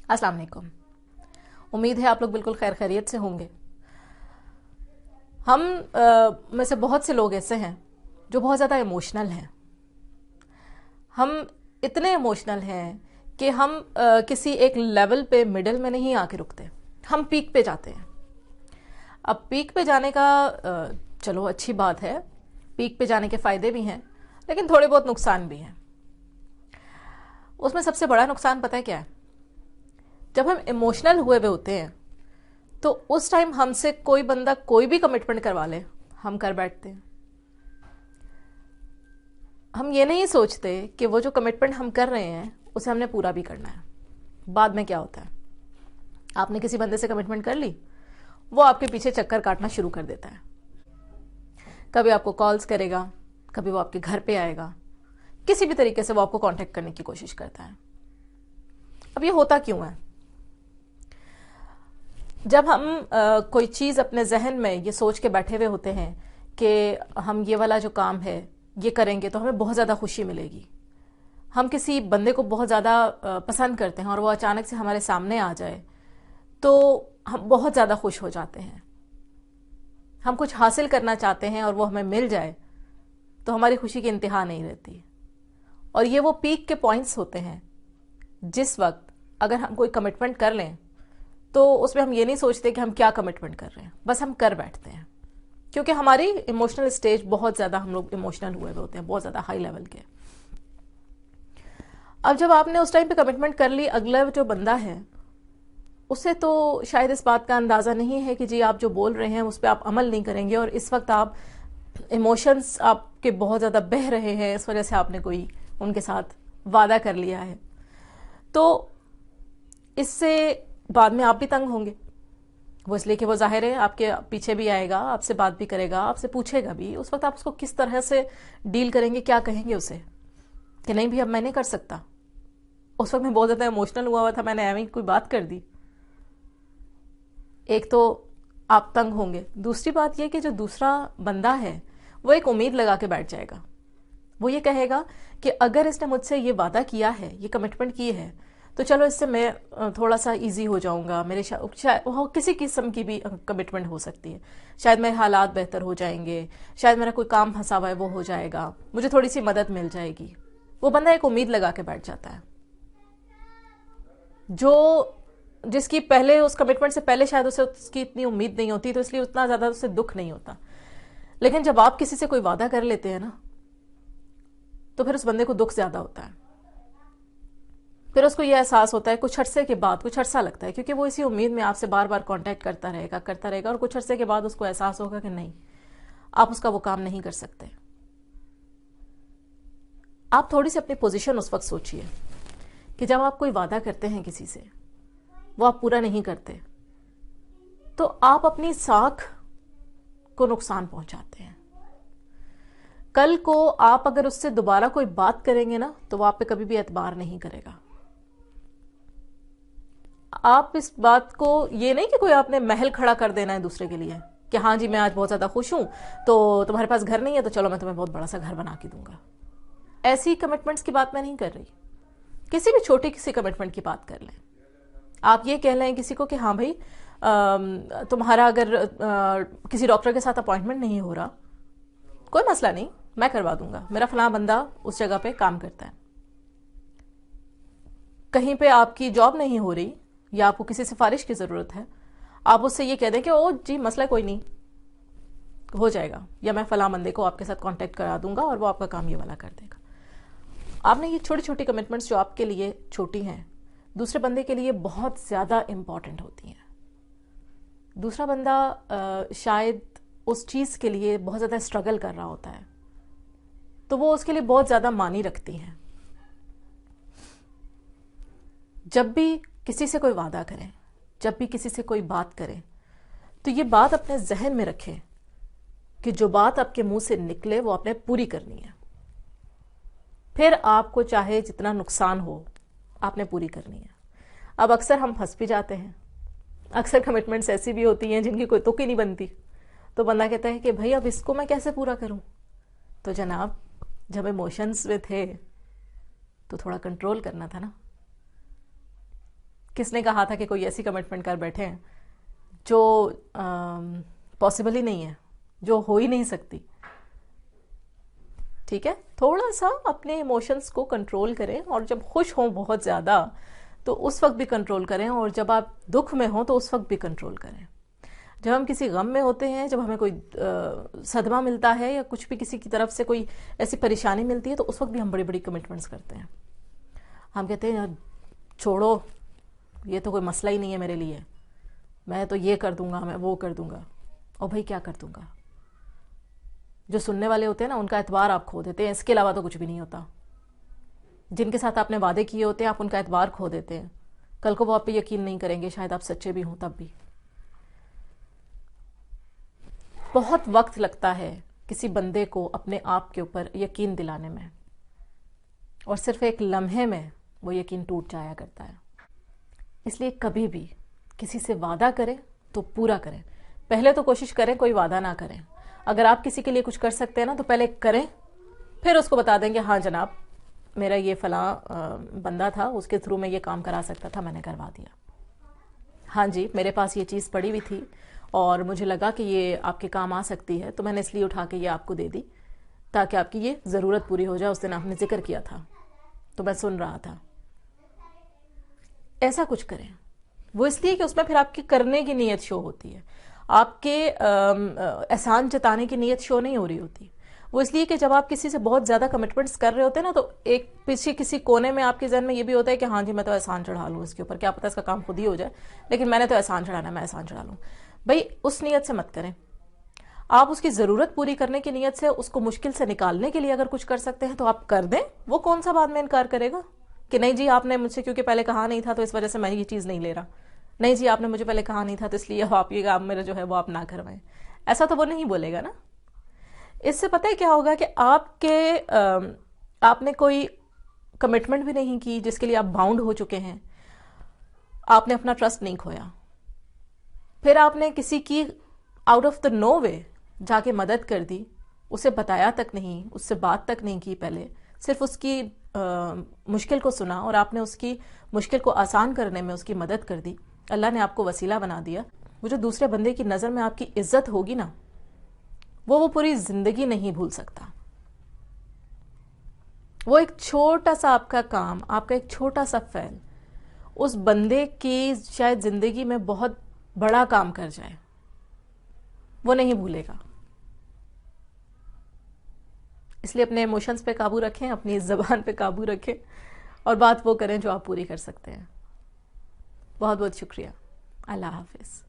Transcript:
السلام علیکم. امید ہے آپ لوگ بالکل خیر خیریت سے ہوں گے. ہم میں سے بہت سے لوگ ایسے ہیں جو بہت زیادہ ایموشنل ہیں. ہم اتنے ایموشنل ہیں کہ ہم کسی ایک لیول پہ مڈل میں نہیں آ کے رکتے, ہم پیک پہ جاتے ہیں. اب پیک پہ جانے کا چلو اچھی بات ہے, پیک پہ جانے کے فائدے بھی ہیں لیکن تھوڑے بہت نقصان بھی ہیں. اس میں سب سے بڑا نقصان پتہ ہے کیا ہے؟ جب ہم ایموشنل ہوئے ہوتے ہیں تو اس ٹائم ہم سے کوئی بندہ کوئی بھی کمٹمنٹ کروا لے, ہم کر بیٹھتے ہیں. ہم یہ نہیں سوچتے کہ وہ جو کمٹمنٹ ہم کر رہے ہیں اسے ہم نے پورا بھی کرنا ہے. بعد میں کیا ہوتا ہے, آپ نے کسی بندے سے کمٹمنٹ کر لی, وہ آپ کے پیچھے چکر کاٹنا شروع کر دیتا ہے. کبھی آپ کو کالز کرے گا, کبھی وہ آپ کے گھر پہ آئے گا, کسی بھی طریقے سے وہ آپ کو کانٹیکٹ کرنے کی کوشش کرتا ہے. اب یہ ہوتا کیوں ہے؟ جب ہم کوئی چیز اپنے ذہن میں یہ سوچ کے بیٹھے ہوئے ہوتے ہیں کہ ہم یہ والا جو کام ہے یہ کریں گے تو ہمیں بہت زیادہ خوشی ملے گی, ہم کسی بندے کو بہت زیادہ پسند کرتے ہیں اور وہ اچانک سے ہمارے سامنے آ جائے تو ہم بہت زیادہ خوش ہو جاتے ہیں. ہم کچھ حاصل کرنا چاہتے ہیں اور وہ ہمیں مل جائے تو ہماری خوشی کی انتہا نہیں رہتی. اور یہ وہ پیک کے پوائنٹس ہوتے ہیں جس وقت اگر ہم کوئی کمٹمنٹ کر لیں تو اس میں ہم یہ نہیں سوچتے کہ ہم کیا کمٹمنٹ کر رہے ہیں, بس ہم کر بیٹھتے ہیں. کیونکہ ہماری ایموشنل اسٹیج بہت زیادہ, ہم لوگ ایموشنل ہوئے ہوتے ہیں, بہت زیادہ ہائی لیول کے. اب جب آپ نے اس ٹائم پہ کمٹمنٹ کر لی, اگلا جو بندہ ہے اسے تو شاید اس بات کا اندازہ نہیں ہے کہ جی آپ جو بول رہے ہیں اس پہ آپ عمل نہیں کریں گے, اور اس وقت آپ ایموشنز آپ کے بہت زیادہ بہہ رہے ہیں, اس وجہ سے آپ نے کوئی ان کے ساتھ وعدہ کر لیا ہے. تو اس سے بعد میں آپ بھی تنگ ہوں گے. وہ اس لیے کہ وہ ظاہر ہے آپ کے پیچھے بھی آئے گا, آپ سے بات بھی کرے گا, آپ سے پوچھے گا بھی. اس وقت آپ اس کو کس طرح سے ڈیل کریں گے, کیا کہیں گے اسے کہ نہیں بھی اب میں نہیں کر سکتا. اس وقت میں بہت زیادہ ایموشنل ہوا تھا, میں نے ایویں کوئی بات کر دی. ایک تو آپ تنگ ہوں گے, دوسری بات یہ کہ جو دوسرا بندہ ہے وہ ایک امید لگا کے بیٹھ جائے گا. وہ یہ کہے گا کہ اگر اس نے مجھ سے یہ وعدہ کیا ہے, یہ کمٹمنٹ کی ہے, تو چلو اس سے میں تھوڑا سا ایزی ہو جاؤں گا. میرے کسی قسم کی بھی کمٹمنٹ ہو سکتی ہے, شاید میرے حالات بہتر ہو جائیں گے, شاید میرا کوئی کام پھنسا ہوا ہے وہ ہو جائے گا, مجھے تھوڑی سی مدد مل جائے گی. وہ بندہ ایک امید لگا کے بیٹھ جاتا ہے, جس کی پہلے اس کمٹمنٹ سے پہلے شاید اسے اس کی اتنی امید نہیں ہوتی, تو اس لیے اتنا زیادہ اسے دکھ نہیں ہوتا. لیکن جب آپ کسی سے کوئی وعدہ کر لیتے ہیں نا تو پھر اس بندے کو دکھ زیادہ ہوتا ہے. پھر اس کو یہ احساس ہوتا ہے کچھ عرصے کے بعد, کچھ عرصہ لگتا ہے کیونکہ وہ اسی امید میں آپ سے بار بار کانٹیکٹ کرتا رہے گا, اور کچھ عرصے کے بعد اس کو احساس ہوگا کہ نہیں, آپ اس کا وہ کام نہیں کر سکتے. آپ تھوڑی سی اپنی پوزیشن اس وقت سوچئے کہ جب آپ کوئی وعدہ کرتے ہیں کسی سے, وہ آپ پورا نہیں کرتے, تو آپ اپنی ساکھ کو نقصان پہنچاتے ہیں. کل کو آپ اگر اس سے دوبارہ کوئی بات کریں گے نا تو وہ آپ پہ کبھی بھی اعتبار نہیں کرے گا. آپ اس بات کو یہ نہیں کہ کوئی آپ نے محل کھڑا کر دینا ہے دوسرے کے لیے کہ ہاں جی میں آج بہت زیادہ خوش ہوں تو تمہارے پاس گھر نہیں ہے تو چلو میں تمہیں بہت بڑا سا گھر بنا کے دوں گا. ایسی کمٹمنٹس کی بات میں نہیں کر رہی. کسی بھی چھوٹی کسی کمٹمنٹ کی بات کر لیں. آپ یہ کہہ لیں کسی کو کہ ہاں بھائی تمہارا اگر کسی ڈاکٹر کے ساتھ اپوائنٹمنٹ نہیں ہو رہا, کوئی مسئلہ نہیں, میں کروا دوں گا, میرا فلاں بندہ اس جگہ پہ کام کرتا ہے. کہیں پہ آپ کی جاب نہیں ہو رہی یا آپ کو کسی سفارش کی ضرورت ہے, آپ اس سے یہ کہہ دیں کہ او جی مسئلہ کوئی نہیں, ہو جائے گا, یا میں فلاں بندے کو آپ کے ساتھ کانٹیکٹ کرا دوں گا اور وہ آپ کا کام یہ والا کر دے گا. آپ نے یہ چھوٹی چھوٹی کمٹمنٹس جو آپ کے لیے چھوٹی ہیں دوسرے بندے کے لیے بہت زیادہ امپورٹنٹ ہوتی ہیں. دوسرا بندہ شاید اس چیز کے لیے بہت زیادہ اسٹرگل کر رہا ہوتا ہے, تو وہ اس کے لیے بہت زیادہ معنی رکھتی ہیں. جب بھی کسی سے کوئی وعدہ کریں, جب بھی کسی سے کوئی بات کریں, تو یہ بات اپنے ذہن میں رکھیں کہ جو بات آپ کے منہ سے نکلے وہ آپ نے پوری کرنی ہے. پھر آپ کو چاہے جتنا نقصان ہو آپ نے پوری کرنی ہے. اب اکثر ہم پھنس بھی جاتے ہیں, اکثر کمٹمنٹس ایسی بھی ہوتی ہیں جن کی کوئی تک ہی نہیں بنتی, تو بندہ کہتا ہے کہ بھائی اب اس کو میں کیسے پورا کروں. تو جناب جب ایموشنز میں تھے تو تھوڑا کنٹرول کرنا تھا نا. کس نے کہا تھا کہ کوئی ایسی کمٹمنٹ کر بیٹھے ہیں جو پاسبل ہی نہیں ہے، جو ہو ہی نہیں سکتی؟ ٹھیک ہے، تھوڑا سا اپنے ایموشنز کو کنٹرول کریں، اور جب خوش ہوں بہت زیادہ تو اس وقت بھی کنٹرول کریں، اور جب آپ دکھ میں ہوں تو اس وقت بھی کنٹرول کریں۔ جب ہم کسی غم میں ہوتے ہیں، جب ہمیں کوئی صدمہ ملتا ہے یا کچھ بھی کسی کی طرف سے کوئی ایسی پریشانی ملتی ہے، تو اس وقت بھی ہم بڑی بڑی کمٹمنٹس کرتے ہیں۔ ہم کہتے ہیں چھوڑو، یہ تو کوئی مسئلہ ہی نہیں ہے میرے لیے، میں تو یہ کر دوں گا، میں وہ کر دوں گا۔ اور بھائی کیا کر دوں گا؟ جو سننے والے ہوتے ہیں نا، ان کا اعتبار آپ کھو دیتے ہیں، اس کے علاوہ تو کچھ بھی نہیں ہوتا۔ جن کے ساتھ آپ نے وعدے کیے ہوتے ہیں، آپ ان کا اعتبار کھو دیتے ہیں، کل کو وہ آپ پہ یقین نہیں کریں گے، شاید آپ سچے بھی ہوں تب بھی۔ بہت وقت لگتا ہے کسی بندے کو اپنے آپ کے اوپر یقین دلانے میں، اور صرف ایک لمحے میں وہ یقین ٹوٹ جایا کرتا ہے۔ اس لیے کبھی بھی کسی سے وعدہ کریں تو پورا کریں۔ پہلے تو کوشش کریں کوئی وعدہ نہ کریں۔ اگر آپ کسی کے لیے کچھ کر سکتے ہیں نا، تو پہلے کریں، پھر اس کو بتا دیں گے ہاں جناب، میرا یہ فلاں بندہ تھا، اس کے تھرو میں یہ کام کرا سکتا تھا، میں نے کروا دیا۔ ہاں جی، میرے پاس یہ چیز پڑی ہوئی تھی اور مجھے لگا کہ یہ آپ کے کام آ سکتی ہے، تو میں نے اس لیے اٹھا کے یہ آپ کو دے دی تاکہ آپ کی یہ ضرورت پوری ہو جائے۔ اس دن آپ نے ذکر کیا تھا تو میں سن رہا تھا۔ ایسا کچھ کریں، وہ اس لیے کہ اس میں پھر آپ کی کرنے کی نیت شو ہوتی ہے، آپ کے احسان جتانے کی نیت شو نہیں ہو رہی ہوتی۔ وہ اس لیے کہ جب آپ کسی سے بہت زیادہ کمٹمنٹس کر رہے ہوتے ہیں نا، تو ایک پیچھے کسی کونے میں آپ کے ذہن میں یہ بھی ہوتا ہے کہ ہاں جی میں تو احسان چڑھا لوں اس کے اوپر، کیا پتہ اس کا کام خود ہی ہو جائے، لیکن میں نے تو احسان چڑھانا ہے، میں احسان چڑھا لوں۔ بھائی اس نیت سے مت کریں۔ آپ اس کی ضرورت پوری کرنے کی نیت سے، اس کو مشکل سے نکالنے کے لیے اگر کچھ کر سکتے ہیں تو آپ کر دیں۔ وہ کون سا بعد میں انکار کرے گا کہ نہیں جی آپ نے مجھ سے کیونکہ پہلے کہا نہیں تھا تو اس وجہ سے میں یہ چیز نہیں لے رہا، نہیں جی آپ نے مجھے پہلے کہا نہیں تھا تو اس لیے آپ یہ کام میرا جو ہے وہ آپ نہ کروائیں۔ ایسا تو وہ نہیں بولے گا نا۔ اس سے پتہ ہے کیا ہوگا کہ آپ نے کوئی کمٹمنٹ بھی نہیں کی جس کے لیے آپ باؤنڈ ہو چکے ہیں، آپ نے اپنا ٹرسٹ نہیں کھویا، پھر آپ نے کسی کی آؤٹ آف دا نو وے جا کے مدد کر دی، اسے بتایا تک نہیں، اس سے بات تک نہیں کی، پہلے صرف اس کی مشکل کو سنا اور آپ نے اس کی مشکل کو آسان کرنے میں اس کی مدد کر دی، اللہ نے آپ کو وسیلہ بنا دیا۔ وہ جو دوسرے بندے کی نظر میں آپ کی عزت ہوگی نا، وہ پوری زندگی نہیں بھول سکتا۔ وہ ایک چھوٹا سا آپ کا کام، آپ کا ایک چھوٹا سا فعل اس بندے کی شاید زندگی میں بہت بڑا کام کر جائے، وہ نہیں بھولے گا۔ اس لیے اپنے ایموشنز پہ قابو رکھیں، اپنی زبان پہ قابو رکھیں، اور بات وہ کریں جو آپ پوری کر سکتے ہیں۔ بہت بہت شکریہ۔ اللہ حافظ۔